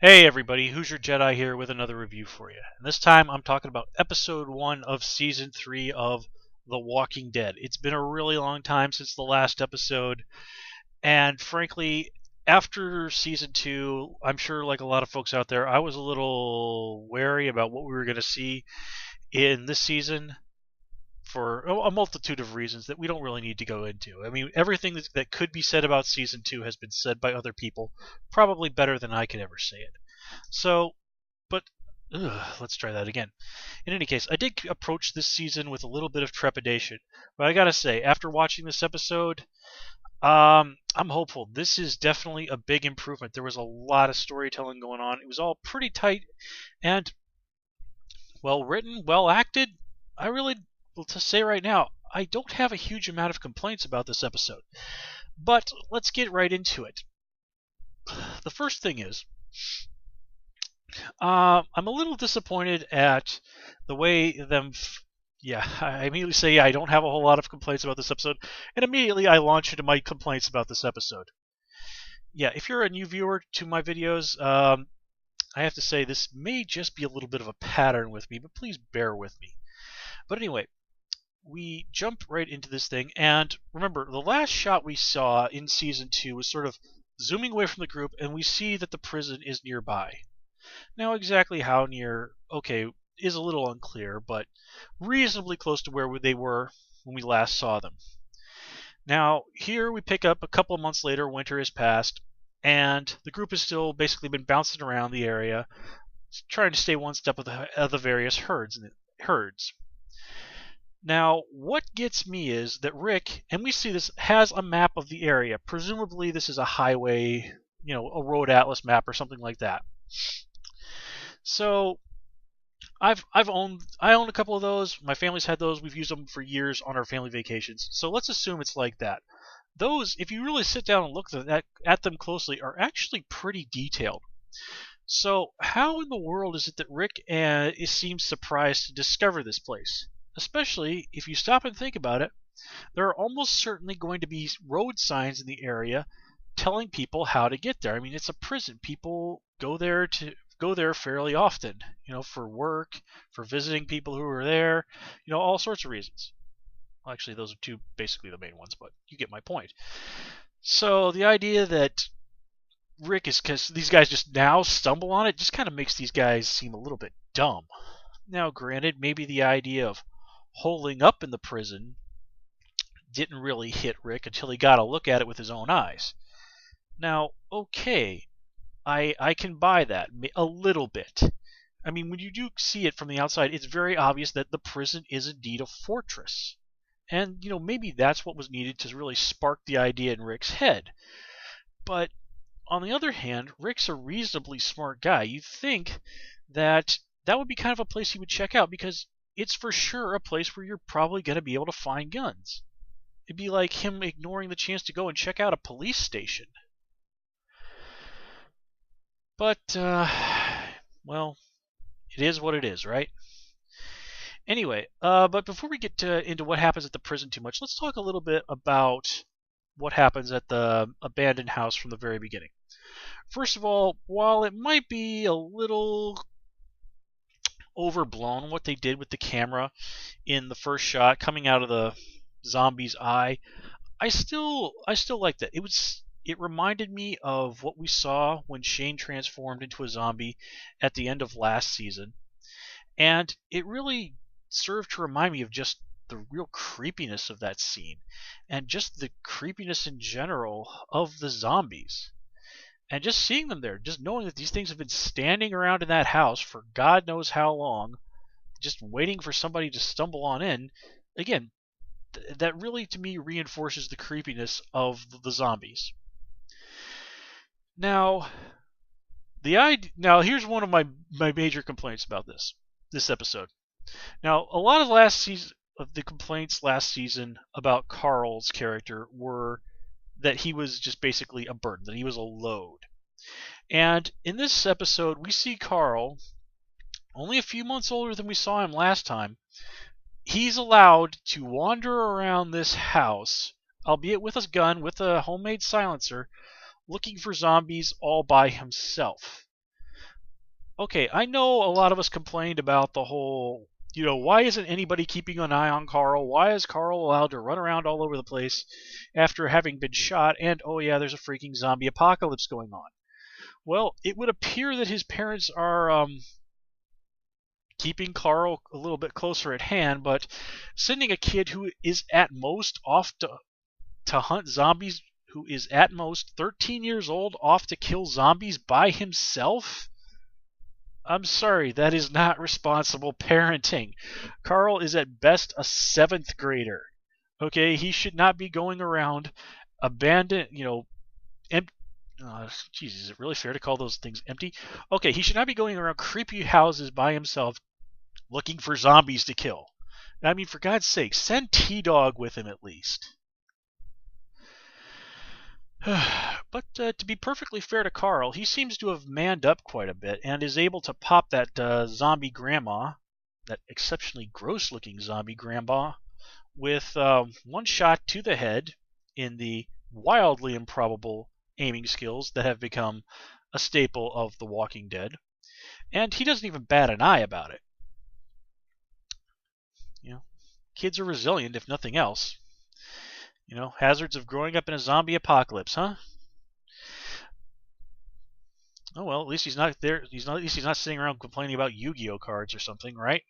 Hey everybody, Who's Your Jedi here with another review for you. And this time I'm talking about episode 1 of season 3 of The Walking Dead. It's been a really long time since the last episode, and frankly, after season 2, I'm sure like a lot of folks out there, I was a little wary about what we were going to see in this season for a multitude of reasons that we don't really need to go into. I mean, everything that could be said about season 2 has been said by other people, probably better than I could ever say it. So, but let's try that again. In any case, I did approach this season with a little bit of trepidation, but I gotta say, after watching this episode, I'm hopeful. This is definitely a big improvement. There was a lot of storytelling going on. It was all pretty tight and well written, well acted. I really, well, to say right now, I don't have a huge amount of complaints about this episode. But let's get right into it. The first thing is, I'm a little disappointed at the way them. Yeah, I immediately say I don't have a whole lot of complaints about this episode, and immediately I launch into my complaints about this episode. Yeah, if you're a new viewer to my videos, I have to say this may just be a little bit of a pattern with me, but please bear with me. But anyway, we jump right into this thing, and remember, the last shot we saw in season 2 was sort of zooming away from the group, and we see that the prison is nearby. Now, exactly how near, okay, is a little unclear, but reasonably close to where they were when we last saw them. Now, here we pick up a couple of months later, winter has passed, and the group has still basically been bouncing around the area, trying to stay one step with the various herds. Now, what gets me is that Rick, and we see this, has a map of the area. Presumably this is a highway, a road atlas map or something like that. So I own a couple of those. My family's had those. We've used them for years on our family vacations. So let's assume it's like that. Those, if you really sit down and look at them closely, are actually pretty detailed. So how in the world is it that Rick seems surprised to discover this place? Especially if you stop and think about it, there are almost certainly going to be road signs in the area telling people how to get there. I mean, it's a prison. People go there fairly often, for work, for visiting people who are there, all sorts of reasons. Well, actually, those are two basically the main ones, but you get my point. So the idea that Rick is, because these guys just now stumble on it, just kind of makes these guys seem a little bit dumb. Now, granted, maybe the idea of holding up in the prison didn't really hit Rick until he got a look at it with his own eyes. Now, okay, I can buy that a little bit. I mean, when you do see it from the outside, it's very obvious that the prison is indeed a fortress. And, maybe that's what was needed to really spark the idea in Rick's head. But, on the other hand, Rick's a reasonably smart guy. You'd think that would be kind of a place he would check out, because it's for sure a place where you're probably going to be able to find guns. It'd be like him ignoring the chance to go and check out a police station. But, well, it is what it is, right? Anyway, but before we get into what happens at the prison too much, let's talk a little bit about what happens at the abandoned house from the very beginning. First of all, while it might be a little overblown what they did with the camera in the first shot coming out of the zombie's eye, I still like that. It reminded me of what we saw when Shane transformed into a zombie at the end of last season. And it really served to remind me of just the real creepiness of that scene. And just the creepiness in general of the zombies. And just seeing them there, just knowing that these things have been standing around in that house for God knows how long, just waiting for somebody to stumble on in, again, that really to me reinforces the creepiness of the zombies. Now, here's one of my major complaints about this episode. Now, a lot of the complaints last season about Carl's character were that he was just basically a burden, that he was a load. And in this episode, we see Carl, only a few months older than we saw him last time. He's allowed to wander around this house, albeit with a gun, with a homemade silencer, looking for zombies all by himself. Okay, I know a lot of us complained about the whole, why isn't anybody keeping an eye on Carl? Why is Carl allowed to run around all over the place after having been shot? And oh yeah, there's a freaking zombie apocalypse going on. Well, it would appear that his parents are keeping Carl a little bit closer at hand, but sending a kid who is at most off to hunt zombies, who is at most 13 years old, off to kill zombies by himself? I'm sorry, that is not responsible parenting. Carl is at best a seventh grader. Okay, he should not be going around abandoned, empty. Geez, is it really fair to call those things empty? Okay, he should not be going around creepy houses by himself looking for zombies to kill. I mean, for God's sake, send T-Dog with him at least. But to be perfectly fair to Carl, he seems to have manned up quite a bit and is able to pop that zombie grandma, that exceptionally gross-looking zombie grandma, with one shot to the head in the wildly improbable aiming skills that have become a staple of The Walking Dead. And he doesn't even bat an eye about it. Kids are resilient, if nothing else. Hazards of growing up in a zombie apocalypse, huh? Oh well, at least he's not there. At least he's not sitting around complaining about Yu-Gi-Oh cards or something, right?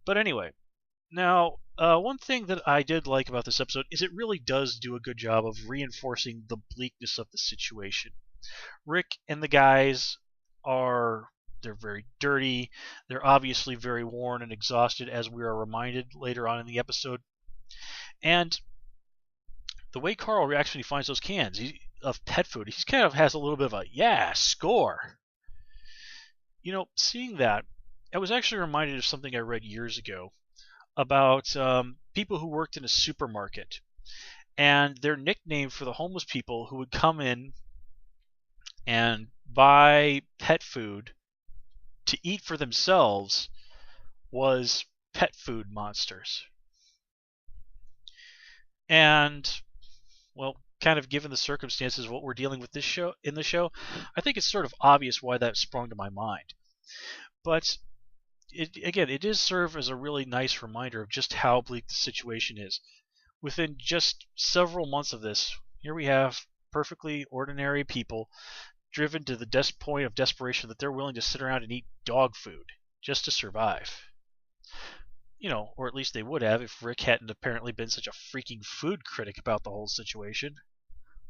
But anyway, now one thing that I did like about this episode is it really does do a good job of reinforcing the bleakness of the situation. Rick and the guys they're very dirty. They're obviously very worn and exhausted, as we are reminded later on in the episode. And the way Carl actually finds those cans of pet food, he kind of has a little bit of a score. Seeing that, I was actually reminded of something I read years ago about people who worked in a supermarket, and their nickname for the homeless people who would come in and buy pet food to eat for themselves was pet food monsters. And well, kind of given the circumstances of what we're dealing with in the show, I think it's sort of obvious why that sprung to my mind. But it does serve as a really nice reminder of just how bleak the situation is. Within just several months of this, here we have perfectly ordinary people driven to the point of desperation that they're willing to sit around and eat dog food just to survive. Or at least they would have if Rick hadn't apparently been such a freaking food critic about the whole situation.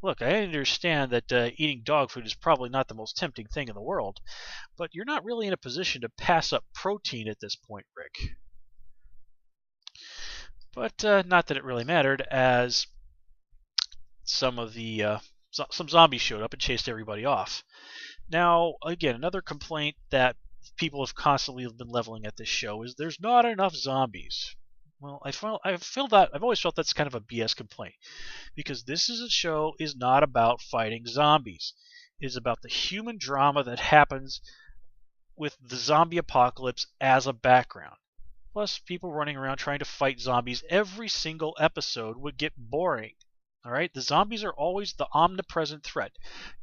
Look, I understand that eating dog food is probably not the most tempting thing in the world, but you're not really in a position to pass up protein at this point, Rick. But not that it really mattered, as some zombies showed up and chased everybody off. Now, again, another complaint that people have constantly been leveling at this show is there's not enough zombies. Well, I've always felt that's kind of a BS complaint, because this show is not about fighting zombies. It is about the human drama that happens with the zombie apocalypse as a background. Plus, people running around trying to fight zombies every single episode would get boring. Alright? The zombies are always the omnipresent threat.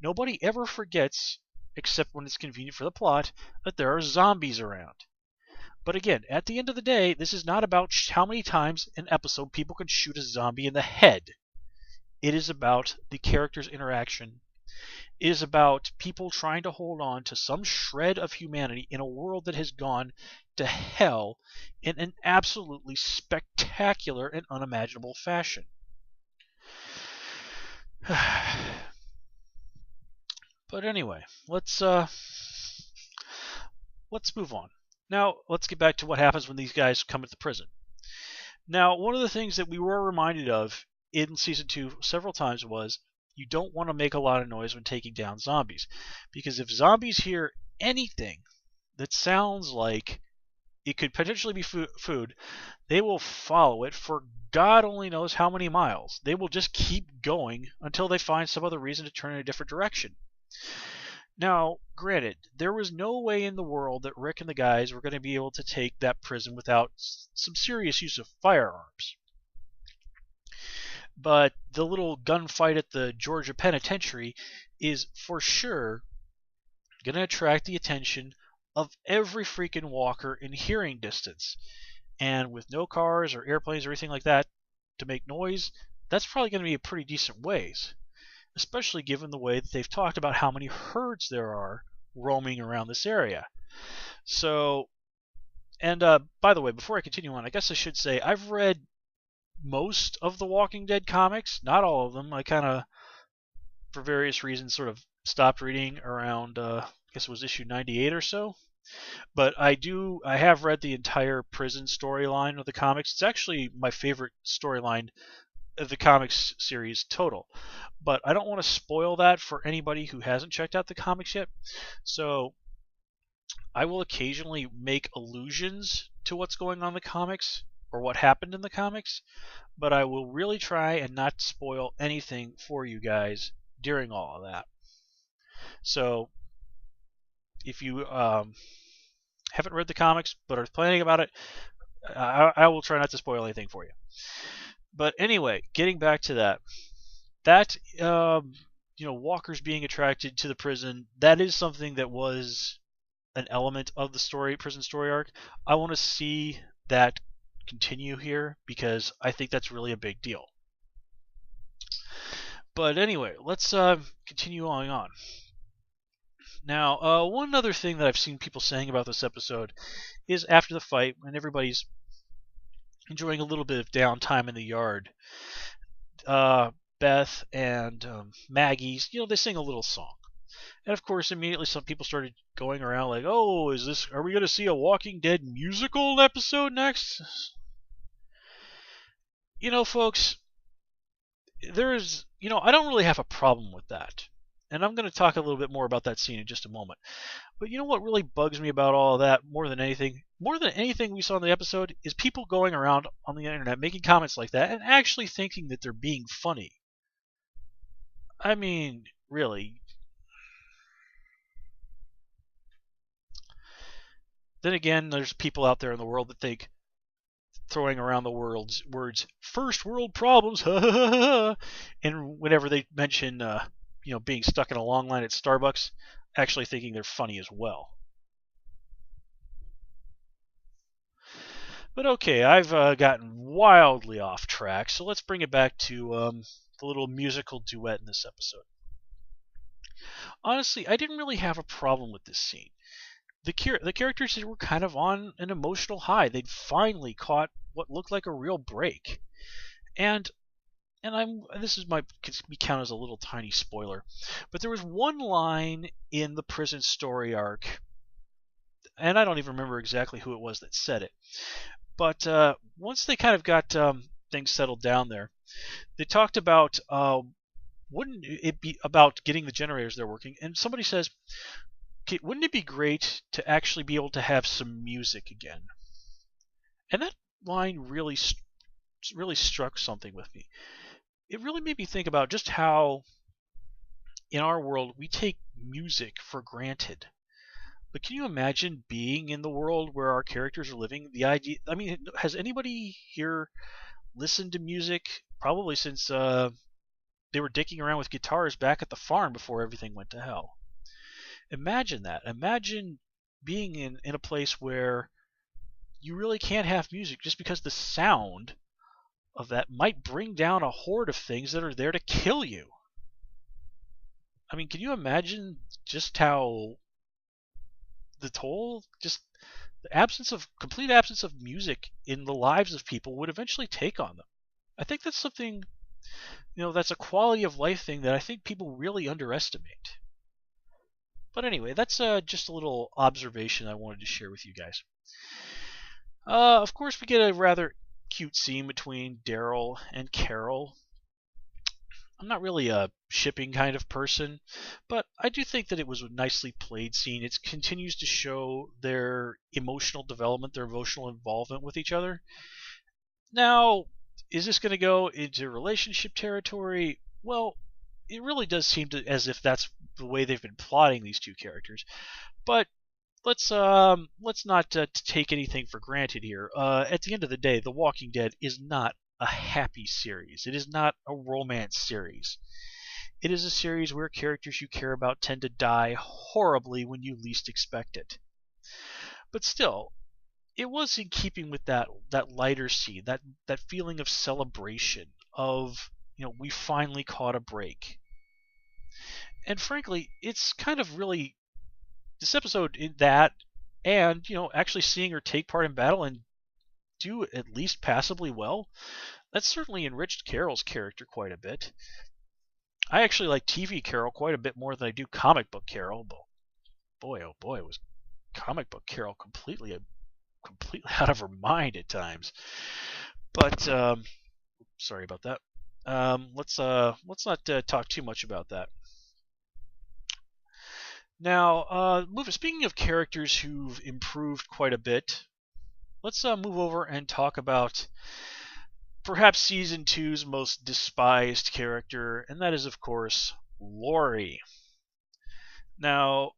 Nobody ever forgets, except when it's convenient for the plot, that there are zombies around. But again, at the end of the day, this is not about how many times an episode people can shoot a zombie in the head. It is about the characters' interaction. It is about people trying to hold on to some shred of humanity in a world that has gone to hell in an absolutely spectacular and unimaginable fashion. But anyway, let's move on. Now, let's get back to what happens when these guys come into prison. Now, one of the things that we were reminded of in Season 2 several times was you don't want to make a lot of noise when taking down zombies. Because if zombies hear anything that sounds like it could potentially be food, they will follow it for God only knows how many miles. They will just keep going until they find some other reason to turn in a different direction. Now, granted, there was no way in the world that Rick and the guys were going to be able to take that prison without some serious use of firearms. But the little gunfight at the Georgia Penitentiary is for sure going to attract the attention of every freaking walker in hearing distance. And with no cars or airplanes or anything like that to make noise, that's probably going to be a pretty decent ways, especially given the way that they've talked about how many herds there are roaming around this area. So, and by the way, before I continue on, I guess I should say I've read most of the Walking Dead comics, not all of them. I kind of, for various reasons, sort of stopped reading around, I guess it was issue 98 or so. But I have read the entire prison storyline of the comics. It's actually my favorite storyline of the comics series total. But I don't want to spoil that for anybody who hasn't checked out the comics yet. So I will occasionally make allusions to what's going on in the comics or what happened in the comics, but I will really try and not spoil anything for you guys during all of that. So if you haven't read the comics but are planning about it, I will try not to spoil anything for you. But anyway, getting back to that walkers being attracted to the prison, that is something that was an element of the prison story arc. I want to see that continue here because I think that's really a big deal. But anyway, let's continue on. Now, one other thing that I've seen people saying about this episode is after the fight, when everybody's enjoying a little bit of downtime in the yard, Beth and Maggie, they sing a little song. And of course, immediately some people started going around like, "Oh, are we going to see a Walking Dead musical episode next?" Folks, I don't really have a problem with that. And I'm going to talk a little bit more about that scene in just a moment. But you know what really bugs me about all of that more than anything we saw in the episode is people going around on the internet making comments like that and actually thinking that they're being funny. I mean, really. Then again, there's people out there in the world that think throwing around the words "first world problems," and whenever they mention being stuck in a long line at Starbucks, actually thinking they're funny as well. But okay, I've gotten wildly off track, so let's bring it back to the little musical duet in this episode. Honestly, I didn't really have a problem with this scene. The characters were kind of on an emotional high. They'd finally caught what looked like a real break. And this might be counted as a little tiny spoiler, but there was one line in the prison story arc, and I don't even remember exactly who it was that said it, but once they kind of got things settled down there, they talked about wouldn't it be about getting the generators there working, and somebody says, "Okay, wouldn't it be great to actually be able to have some music again?" And that line really struck something with me. It really made me think about just how in our world we take music for granted. But can you imagine being in the world where our characters are living? Has anybody here listened to music probably since they were dicking around with guitars back at the farm before everything went to hell? Imagine that. Imagine being in a place where you really can't have music just because the sound of that might bring down a horde of things that are there to kill you. I mean, can you imagine just how the complete absence of music in the lives of people would eventually take on them? I think that's something, that's a quality of life thing that I think people really underestimate. But anyway, that's just a little observation I wanted to share with you guys. Of course, we get a rather cute scene between Daryl and Carol. I'm not really a shipping kind of person, but I do think that it was a nicely played scene. It continues to show their emotional development, their emotional involvement with each other. Now, is this going to go into relationship territory? Well, it really does seem as if that's the way they've been plotting these two characters. But let's not take anything for granted here. At the end of the day, The Walking Dead is not a happy series. It is not a romance series. It is a series where characters you care about tend to die horribly when you least expect it. But still, it was in keeping with that lighter scene, that feeling of celebration of, we finally caught a break. And frankly, it's kind of really this episode in that, and actually seeing her take part in battle and do at least passably well, that certainly enriched Carol's character quite a bit. I actually like TV Carol quite a bit more than I do comic book Carol, but boy, oh boy, was comic book Carol completely out of her mind at times. But sorry about that. Let's not talk too much about that. Now, speaking of characters who've improved quite a bit, let's move over and talk about perhaps season two's most despised character, and that is, of course, Lori. Now,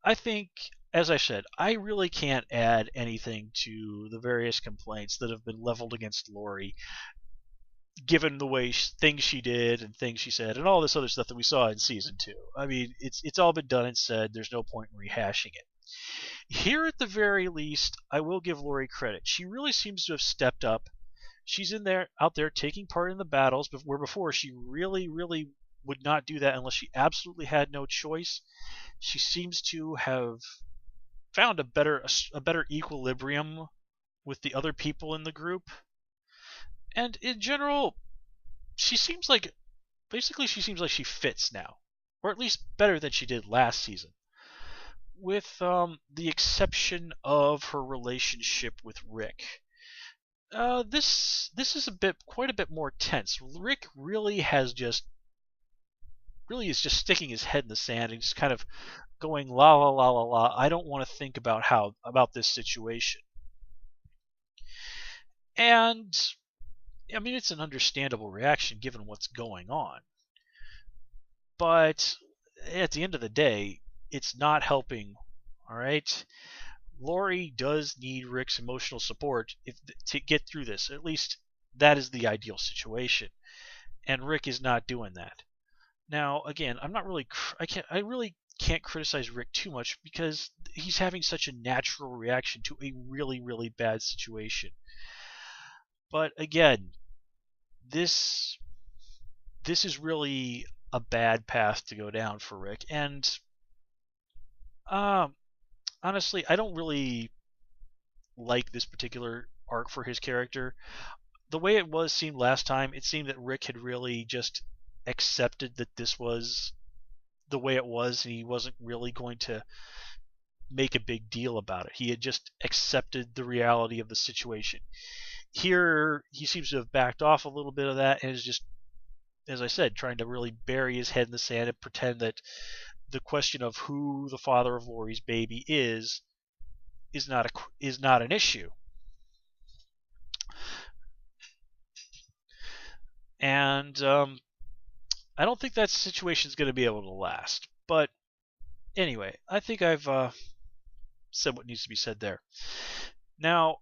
I think, as I said, I really can't add anything to the various complaints that have been leveled against Lori, given the way things she did and things she said and all this other stuff that we saw in season two. I mean, it's all been done and said. There's no point in rehashing it. Here, at the very least, I will give Lori credit. She really seems to have stepped up. She's out there taking part in the battles, where before she really, really would not do that unless she absolutely had no choice. She seems to have found a better equilibrium with the other people in the group. And in general, she seems like she fits now, or at least better than she did last season, with the exception of her relationship with Rick. This is quite a bit more tense. Rick really is just sticking his head in the sand and just kind of going la la la la la. I don't want to think about this situation. And I mean, it's an understandable reaction given what's going on. But at the end of the day, it's not helping. All right. Lori does need Rick's emotional support to get through this. At least that is the ideal situation, and Rick is not doing that. Now, again, I really can't criticize Rick too much because he's having such a natural reaction to a really, really bad situation. But again, this is really a bad path to go down for Rick, and honestly, I don't really like this particular arc for his character. The way it seemed last time, it seemed that Rick had really just accepted that this was the way it was, and he wasn't really going to make a big deal about it. He had just accepted the reality of the situation. Here, he seems to have backed off a little bit of that and is just, as I said, trying to really bury his head in the sand and pretend that the question of who the father of Lori's baby is not an issue. And I don't think that situation is going to be able to last. But anyway, I think I've said what needs to be said there. Now,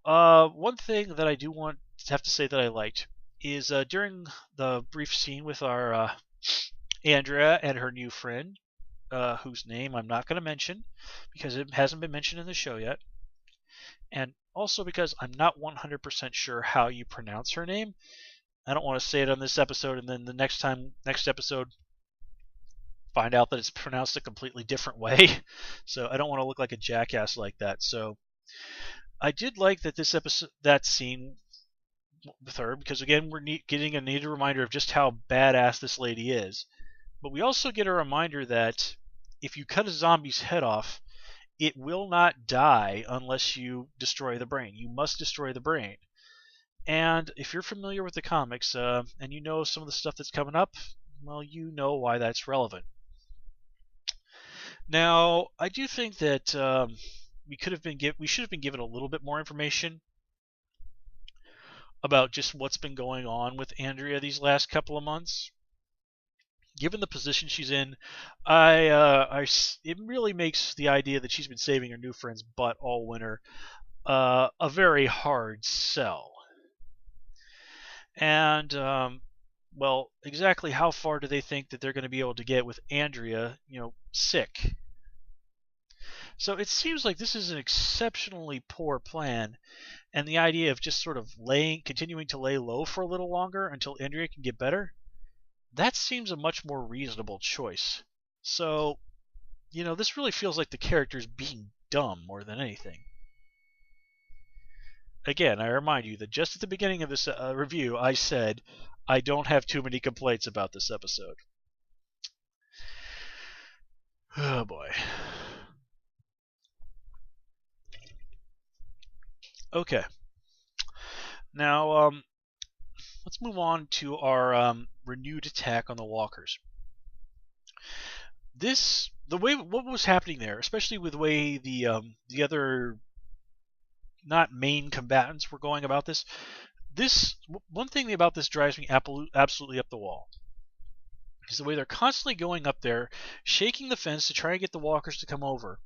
one thing that I do want to have to say that I liked is during the brief scene with our Andrea and her new friend, whose name I'm not going to mention because it hasn't been mentioned in the show yet, and also because I'm not 100% sure how you pronounce her name. I don't want to say it on this episode and then the next episode find out that it's pronounced a completely different way. So I don't want to look like a jackass like that. So I did like that scene with her, because again, we're getting a needed reminder of just how badass this lady is. But we also get a reminder that if you cut a zombie's head off, it will not die unless you destroy the brain. You must destroy the brain. And if you're familiar with the comics and you know some of the stuff that's coming up, well, you know why that's relevant. Now, I do think that we should have been given a little bit more information about just what's been going on with Andrea these last couple of months. Given the position she's in, it really makes the idea that she's been saving her new friend's butt all winter a very hard sell. And well, exactly how far do they think that they're going to be able to get with Andrea, sick? So it seems like this is an exceptionally poor plan, and the idea of just sort of continuing to lay low for a little longer until Andrea can get better, that seems a much more reasonable choice. So, this really feels like the character's being dumb more than anything. Again, I remind you that just at the beginning of this review, I said I don't have too many complaints about this episode. Oh boy. Okay. Now, let's move on to our renewed attack on the walkers. What was happening there, especially with the way the other not main combatants were going about this. One thing about this drives me absolutely up the wall is the way they're constantly going up there, shaking the fence to try and get the walkers to come over,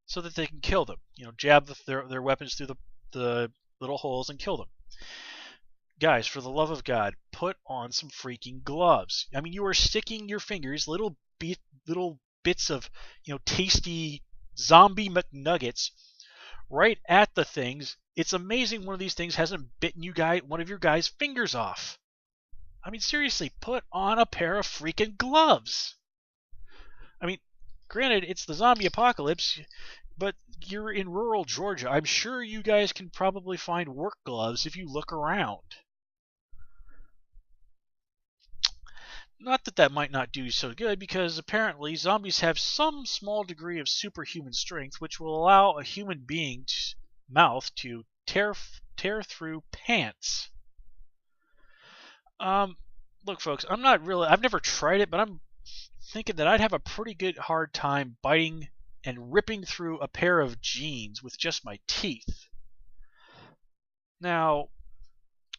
so that they can kill them. Jab their weapons through the little holes and kill them. Guys, for the love of God, put on some freaking gloves. I mean, you are sticking your fingers, little bits of tasty zombie McNuggets, right at the things. It's amazing one of these things hasn't bitten one of your guys' fingers off. I mean, seriously, put on a pair of freaking gloves. I mean, granted, it's the zombie apocalypse, but you're in rural Georgia. I'm sure you guys can probably find work gloves if you look around. Not that that might not do so good, because apparently zombies have some small degree of superhuman strength, which will allow a human being's mouth to tear through pants. Look, folks, I've never tried it, but I'm thinking that I'd have a pretty good hard time biting and ripping through a pair of jeans with just my teeth. Now,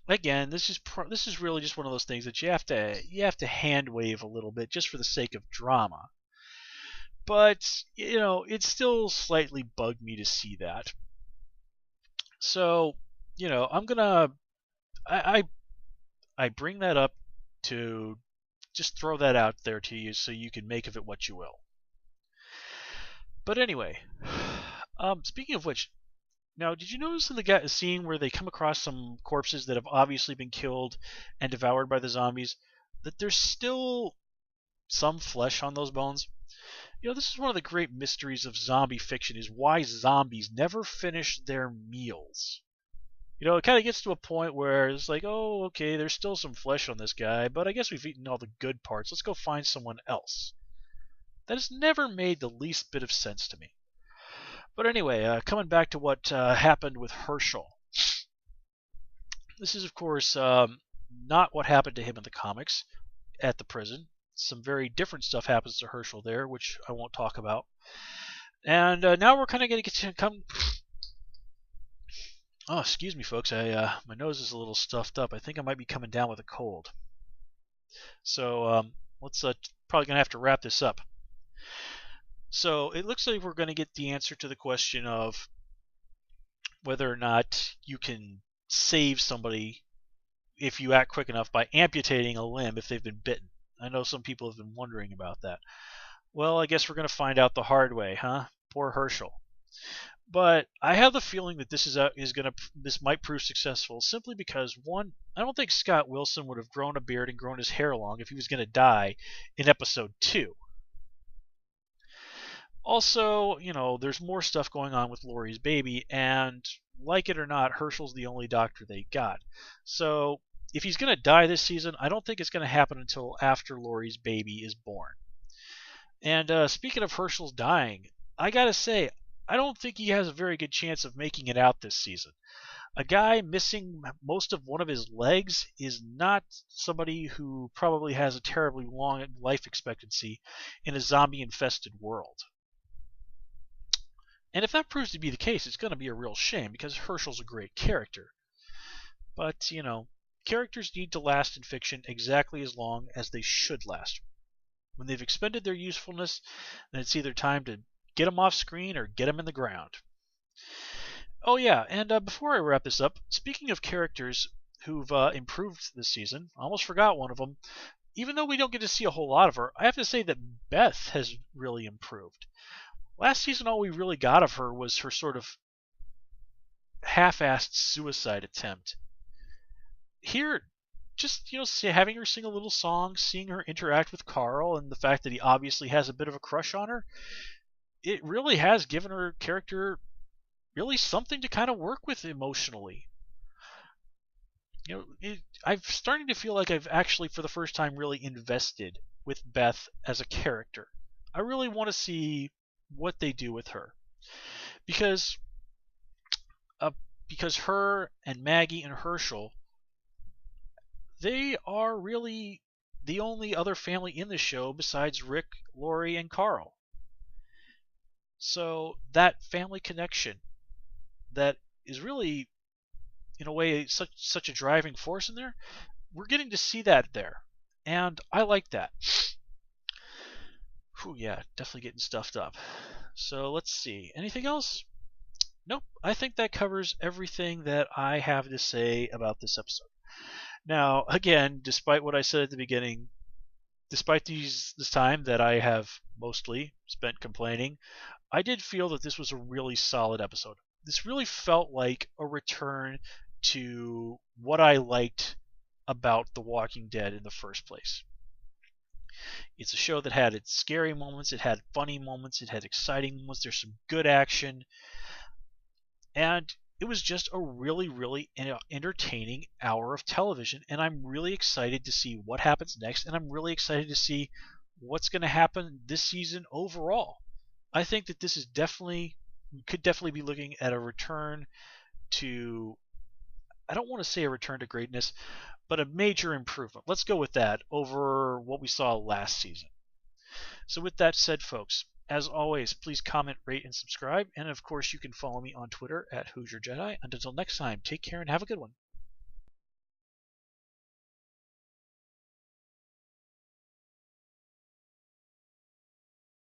again, this is really just one of those things that you have to hand wave a little bit just for the sake of drama. But it still slightly bugged me to see that. So I'm gonna I bring that up to just throw that out there to you so you can make of it what you will. But anyway, speaking of which, now, did you notice in the scene where they come across some corpses that have obviously been killed and devoured by the zombies, that there's still some flesh on those bones? This is one of the great mysteries of zombie fiction, is why zombies never finish their meals. It kind of gets to a point where it's like, oh, okay, there's still some flesh on this guy, but I guess we've eaten all the good parts. Let's go find someone else. That has never made the least bit of sense to me. But anyway, coming back to what happened with Herschel. This is, of course, not what happened to him in the comics at the prison. Some very different stuff happens to Herschel there, which I won't talk about. And now we're kind of going to get to come... Oh, excuse me, folks. My nose is a little stuffed up. I think I might be coming down with a cold. So let's probably going to have to wrap this up. So it looks like we're going to get the answer to the question of whether or not you can save somebody if you act quick enough by amputating a limb if they've been bitten. I know some people have been wondering about that. Well, I guess we're going to find out the hard way, huh? Poor Herschel. But I have the feeling that this might prove successful simply because, one, I don't think Scott Wilson would have grown a beard and grown his hair long if he was going to die in episode 2. Also, there's more stuff going on with Laurie's baby, and like it or not, Herschel's the only doctor they got. So if he's going to die this season, I don't think it's going to happen until after Laurie's baby is born. And speaking of Herschel's dying, I gotta say, I don't think he has a very good chance of making it out this season. A guy missing most of one of his legs is not somebody who probably has a terribly long life expectancy in a zombie-infested world. And if that proves to be the case, it's going to be a real shame because Herschel's a great character. But, characters need to last in fiction exactly as long as they should last. When they've expended their usefulness, then it's either time to get them off screen or get them in the ground. Oh yeah, and before I wrap this up, speaking of characters who've improved this season, I almost forgot one of them. Even though we don't get to see a whole lot of her, I have to say that Beth has really improved. Last season, all we really got of her was her sort of half-assed suicide attempt. Here, just having her sing a little song, seeing her interact with Carl, and the fact that he obviously has a bit of a crush on her, it really has given her character really something to kind of work with emotionally. I'm starting to feel like I've actually, for the first time, really invested with Beth as a character. I really want to see what they do with her because uh, because her and Maggie and Herschel, they are really the only other family in the show besides Rick, Lori, and Carl. So that family connection that is really, in a way, such a driving force in there, we're getting to see that there, and I like that. Whew, yeah, definitely getting stuffed up. So let's see. Anything else? Nope. I think that covers everything that I have to say about this episode. Now, again, despite what I said at the beginning, despite this time that I have mostly spent complaining, I did feel that this was a really solid episode. This really felt like a return to what I liked about The Walking Dead in the first place. It's a show that had its scary moments, it had funny moments, it had exciting moments, there's some good action, and it was just a really, really entertaining hour of television, and I'm really excited to see what happens next, and I'm really excited to see what's going to happen this season overall. I think that this is we could definitely be looking at a return to, I don't want to say a return to greatness, but a major improvement. Let's go with that over what we saw last season. So with that said, folks, as always, please comment, rate, and subscribe. And of course, you can follow me on Twitter at Hoosier Jedi. And until next time, take care and have a good one.